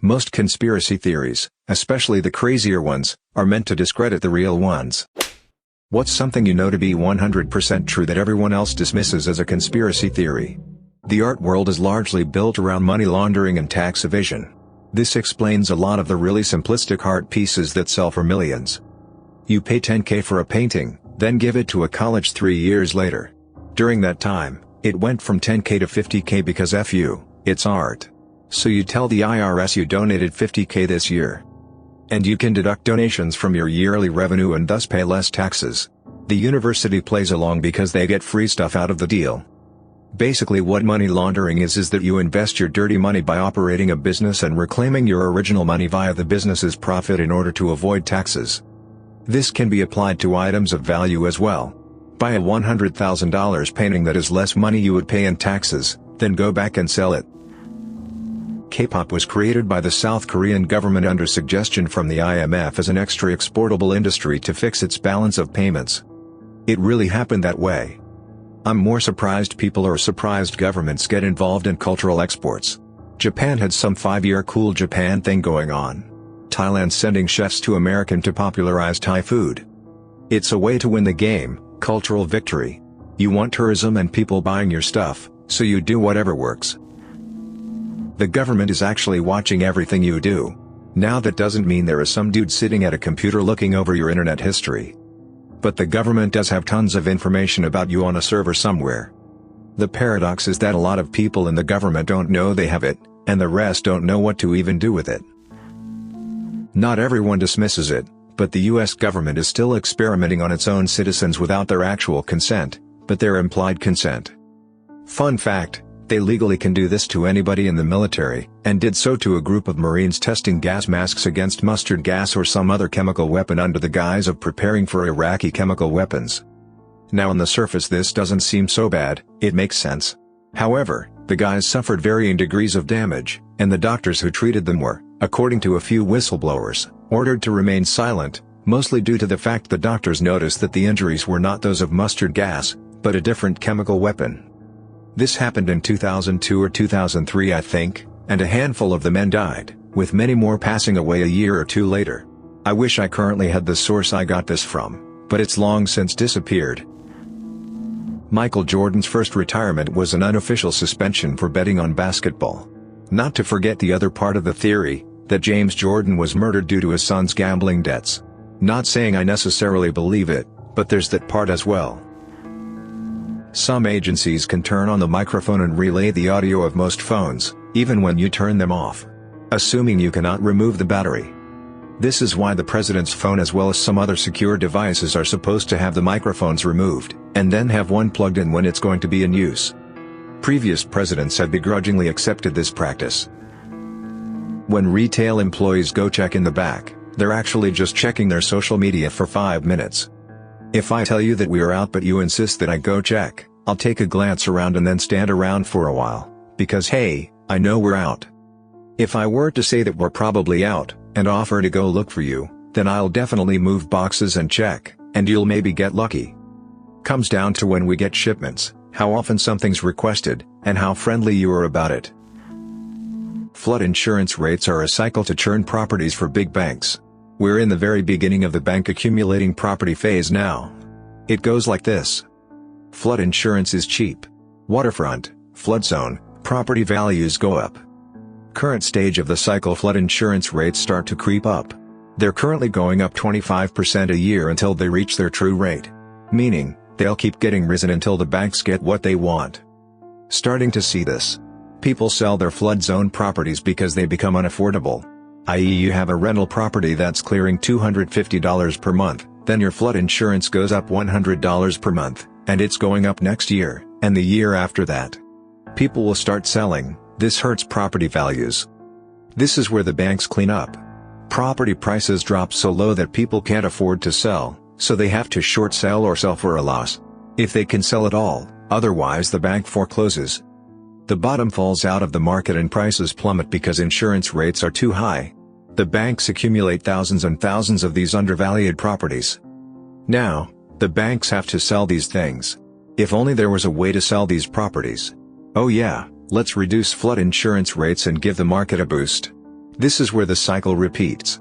Most conspiracy theories, especially the crazier ones, are meant to discredit the real ones. What's something you know to be 100% true that everyone else dismisses as a conspiracy theory? The art world is largely built around money laundering and tax evasion. This explains a lot of the really simplistic art pieces that sell for millions. You pay $10K for a painting, then give it to a college 3 years later. During that time, it went from $10K to $50K because F you, it's art. So you tell the IRS you donated $50K this year. And you can deduct donations from your yearly revenue and thus pay less taxes. The university plays along because they get free stuff out of the deal. Basically what money laundering is that you invest your dirty money by operating a business and reclaiming your original money via the business's profit in order to avoid taxes. This can be applied to items of value as well. Buy a $100,000 painting that is less money you would pay in taxes, then go back and sell it. K-pop was created by the South Korean government under suggestion from the IMF as an extra exportable industry to fix its balance of payments. It really happened that way. I'm more surprised people or surprised governments get involved in cultural exports. Japan had some 5-year cool Japan thing going on. Thailand sending chefs to America to popularize Thai food. It's a way to win the game, cultural victory. You want tourism and people buying your stuff, so you do whatever works. The government is actually watching everything you do. Now that doesn't mean there is some dude sitting at a computer looking over your internet history. But the government does have tons of information about you on a server somewhere. The paradox is that a lot of people in the government don't know they have it, and the rest don't know what to even do with it. Not everyone dismisses it, but the US government is still experimenting on its own citizens without their actual consent, but their implied consent. Fun fact: they legally can do this to anybody in the military, and did so to a group of Marines testing gas masks against mustard gas or some other chemical weapon under the guise of preparing for Iraqi chemical weapons. Now on the surface this doesn't seem so bad, it makes sense. However, the guys suffered varying degrees of damage, and the doctors who treated them were, according to a few whistleblowers, ordered to remain silent, mostly due to the fact the doctors noticed that the injuries were not those of mustard gas, but a different chemical weapon. This happened in 2002 or 2003 I think, and a handful of the men died, with many more passing away a year or two later. I wish I currently had the source I got this from, but it's long since disappeared. Michael Jordan's first retirement was an unofficial suspension for betting on basketball. Not to forget the other part of the theory, that James Jordan was murdered due to his son's gambling debts. Not saying I necessarily believe it, but there's that part as well. Some agencies can turn on the microphone and relay the audio of most phones, even when you turn them off. Assuming you cannot remove the battery. This is why the president's phone as well as some other secure devices are supposed to have the microphones removed, and then have one plugged in when it's going to be in use. Previous presidents have begrudgingly accepted this practice. When retail employees go check in the back, they're actually just checking their social media for 5 minutes. If I tell you that we are out but you insist that I go check, I'll take a glance around and then stand around for a while, because hey, I know we're out. If I were to say that we're probably out, and offer to go look for you, then I'll definitely move boxes and check, and you'll maybe get lucky. Comes down to when we get shipments, how often something's requested, and how friendly you are about it. Flood insurance rates are a cycle to churn properties for big banks. We're in the very beginning of the bank accumulating property phase now. It goes like this. Flood insurance is cheap. Waterfront, flood zone, property values go up. Current stage of the cycle, flood insurance rates start to creep up. They're currently going up 25% a year until they reach their true rate. Meaning, they'll keep getting risen until the banks get what they want. Starting to see this. People sell their flood zone properties because they become unaffordable. I.e. you have a rental property that's clearing $250 per month, then your flood insurance goes up $100 per month, and it's going up next year, and the year after that. People will start selling. This hurts property values. This is where the banks clean up. Property prices drop so low that people can't afford to sell, so they have to short sell or sell for a loss. If they can sell at all, otherwise the bank forecloses. The bottom falls out of the market and prices plummet because insurance rates are too high. The banks accumulate thousands and thousands of these undervalued properties. Now, the banks have to sell these things. If only there was a way to sell these properties. Oh yeah, let's reduce flood insurance rates and give the market a boost. This is where the cycle repeats.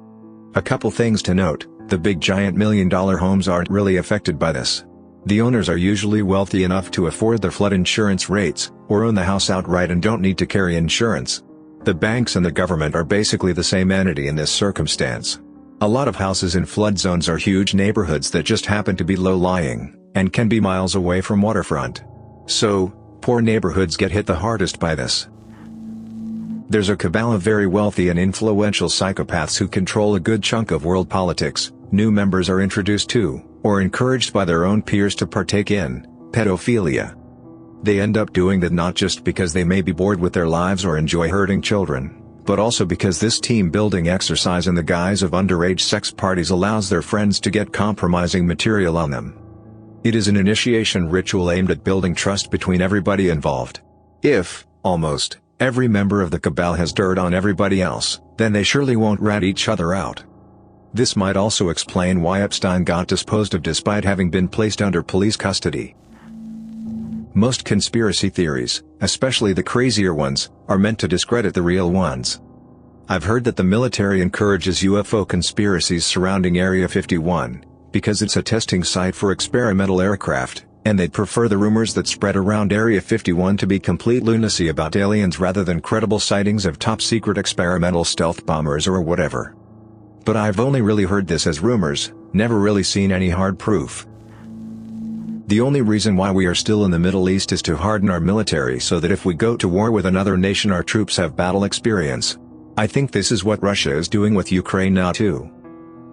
A couple things to note: the big giant million-dollar homes aren't really affected by this. The owners are usually wealthy enough to afford the flood insurance rates, or own the house outright and don't need to carry insurance. The banks and the government are basically the same entity in this circumstance. A lot of houses in flood zones are huge neighborhoods that just happen to be low-lying, and can be miles away from waterfront. So, poor neighborhoods get hit the hardest by this. There's a cabal of very wealthy and influential psychopaths who control a good chunk of world politics. New members are introduced to, or encouraged by their own peers to partake in, pedophilia. They end up doing that not just because they may be bored with their lives or enjoy hurting children, but also because this team-building exercise in the guise of underage sex parties allows their friends to get compromising material on them. It is an initiation ritual aimed at building trust between everybody involved. If, almost, every member of the cabal has dirt on everybody else, then they surely won't rat each other out. This might also explain why Epstein got disposed of despite having been placed under police custody. Most conspiracy theories, especially the crazier ones, are meant to discredit the real ones. I've heard that the military encourages UFO conspiracies surrounding Area 51, because it's a testing site for experimental aircraft, and they'd prefer the rumors that spread around Area 51 to be complete lunacy about aliens rather than credible sightings of top-secret experimental stealth bombers or whatever. But I've only really heard this as rumors, never really seen any hard proof. The only reason why we are still in the Middle East is to harden our military so that if we go to war with another nation our troops have battle experience. I think this is what Russia is doing with Ukraine now too.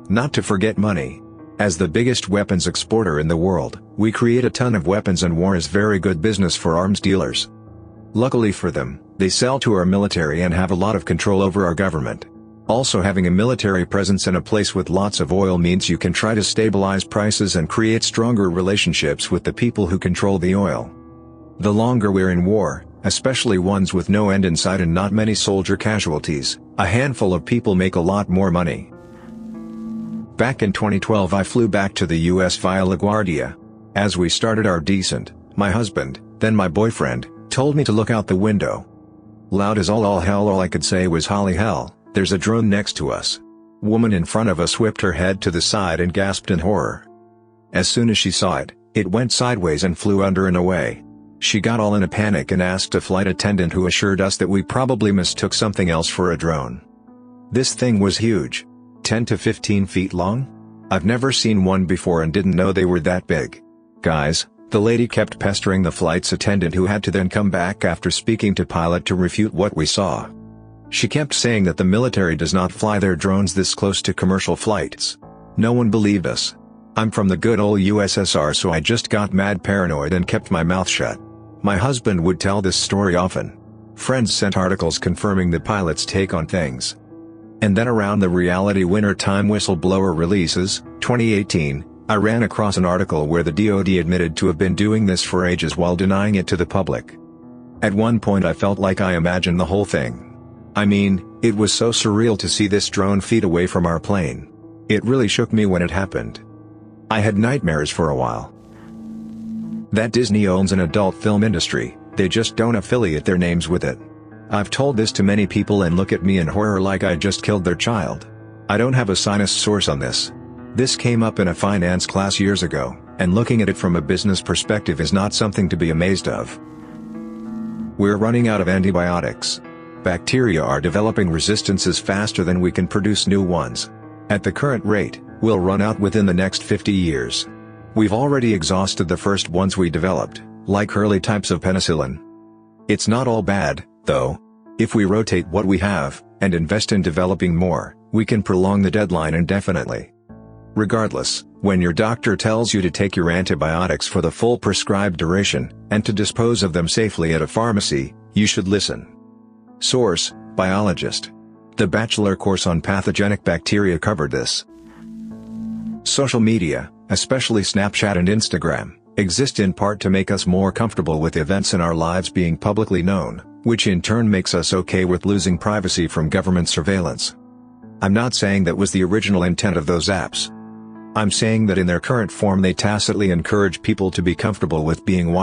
Not to forget money. As the biggest weapons exporter in the world, we create a ton of weapons and war is very good business for arms dealers. Luckily for them, they sell to our military and have a lot of control over our government. Also, having a military presence in a place with lots of oil means you can try to stabilize prices and create stronger relationships with the people who control the oil. The longer we're in war, especially ones with no end in sight and not many soldier casualties, a handful of people make a lot more money. Back in 2012 I flew back to the US via LaGuardia. As we started our descent, my husband, then my boyfriend, told me to look out the window. Loud as all hell, all I could say was holly hell. There's a drone next to us. Woman in front of us whipped her head to the side and gasped in horror. As soon as she saw it, it went sideways and flew under and away. She got all in a panic and asked a flight attendant who assured us that we probably mistook something else for a drone. This thing was huge. 10 to 15 feet long? I've never seen one before and didn't know they were that big. Guys, the lady kept pestering the flight's attendant who had to then come back after speaking to pilot to refute what we saw. She kept saying that the military does not fly their drones this close to commercial flights. No one believed us. I'm from the good old USSR, so I just got mad paranoid and kept my mouth shut. My husband would tell this story often. Friends sent articles confirming the pilot's take on things. And then around the reality wintertime whistleblower releases, 2018, I ran across an article where the DoD admitted to have been doing this for ages while denying it to the public. At one point I felt like I imagined the whole thing. I mean, it was so surreal to see this drone feet away from our plane. It really shook me when it happened. I had nightmares for a while. That Disney owns an adult film industry, they just don't affiliate their names with it. I've told this to many people and look at me in horror like I just killed their child. I don't have a sinus source on this. This came up in a finance class years ago, and looking at it from a business perspective is not something to be amazed of. We're running out of antibiotics. Bacteria are developing resistances faster than we can produce new ones. At the current rate, we'll run out within the next 50 years. We've already exhausted the first ones we developed, like early types of penicillin. It's not all bad, though. If we rotate what we have, and invest in developing more, we can prolong the deadline indefinitely. Regardless, when your doctor tells you to take your antibiotics for the full prescribed duration, and to dispose of them safely at a pharmacy, you should listen. Source: Biologist. The bachelor course on pathogenic bacteria covered this. Social media, especially Snapchat and Instagram, exist in part to make us more comfortable with events in our lives being publicly known, which in turn makes us okay with losing privacy from government surveillance. I'm not saying that was the original intent of those apps. I'm saying that in their current form they tacitly encourage people to be comfortable with being watched.